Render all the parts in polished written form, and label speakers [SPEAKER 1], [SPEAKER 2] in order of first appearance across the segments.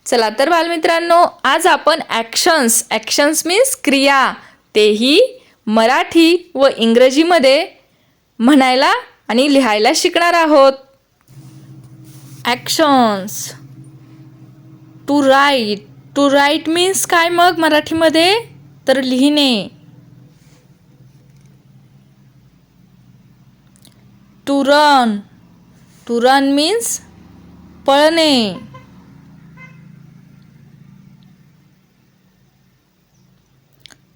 [SPEAKER 1] चला तर बालमित्रांनो, आज आपण ॲक्शन्स मीन्स क्रिया, तेही मराठी व इंग्रजीमध्ये म्हणायला आणि लिहायला शिकणार आहोत. ॲक्शन्स. टू राईट मीन्स काय मग मराठीमध्ये? तर लिहिणे. टू रन मीन्स पळणे.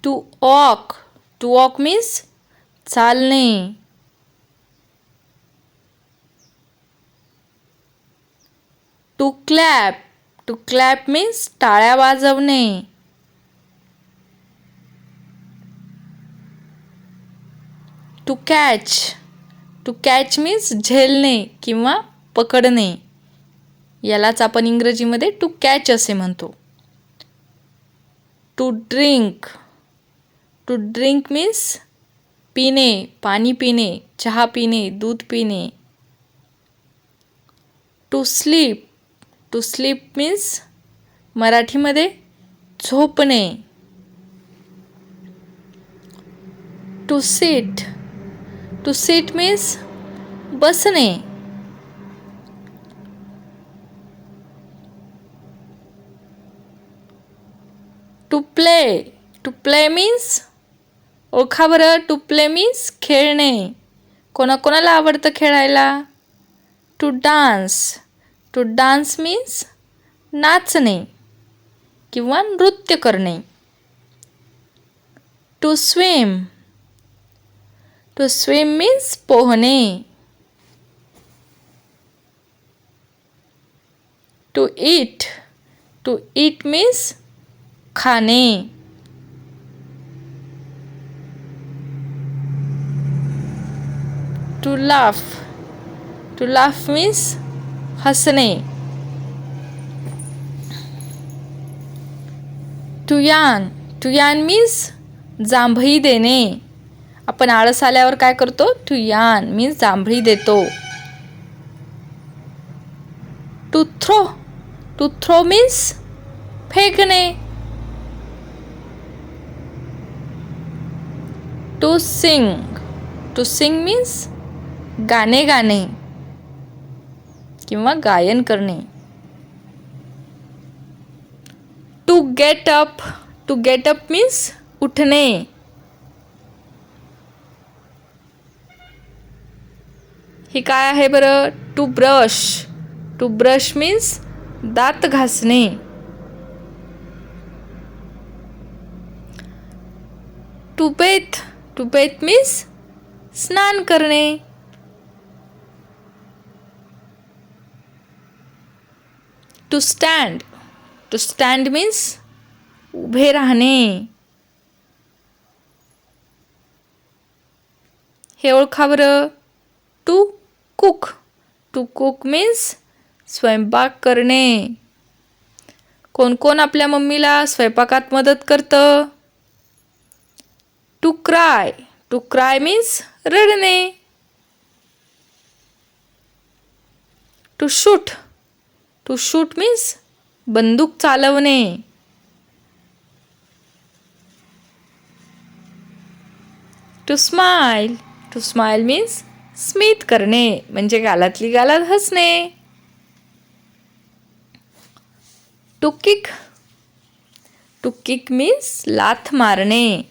[SPEAKER 1] टू वॉक मीन्स चालणे. टू क्लॅप मीन्स टाळ्या वाजवणे. टू कॅच मीन्स झेलणे किंवा पकडणे. यालाच आपण इंग्रजीमध्ये टू कॅच असे म्हणतो. टू ड्रिंक मीन्स पिणे, पाणी पिणे, चहा पिणे, दूध पिणे. टू स्लीप मीन्स मराठीमध्ये झोपणे. टू सीट मीन्स बसणे. टू प्ले मीन्स ओळखा बरं. टू प्ले मीन्स खेळणे. कोणाकोणाला आवडतं खेळायला? टू डान्स मीन्स नाचणे किंवा नृत्य करणे. टू स्विम मीन्स पोहणे. टू ईट मीन्स खाणे. टू लाफ मीन्स हसणे. टू यान मीन्स जांभई देणे. आपण आळस आल्यावर काय करतो? टू यान मीन्स जांभई देतो. टू थ्रो मीन्स फेकणे. टू सिंग मीन्स गाणे गाणे किंवा गायन करणे. टू गेट अप मीन्स उठणे. हे काय आहे बरं? टू ब्रश मीन्स दात घासणे. टू बेथ मीन्स स्नान करणे. टू स्टँड मीन्स उभे राहणे. हे ओळखा बरं. टू कुक मीन्स स्वयंपाक करणे. कोण कोण आपल्या मम्मीला स्वयंपाकात मदत करतं? टू क्राय मीन्स रडणे. टू शूट मीन्स बंदूक चालवणे. टू स्माइल मीन्स स्मित करणे म्हणजे गालातली गालात हसणे. टू किक मीन्स लाथ मारणे.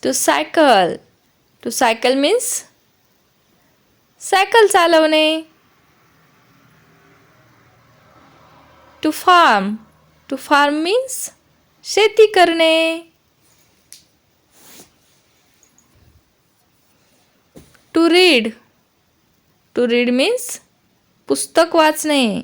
[SPEAKER 1] टू सायकल मीन्स सायकल चालवणे. टू फार्म मीन्स शेती करणे. टू रीड मीन्स पुस्तक वाचणे.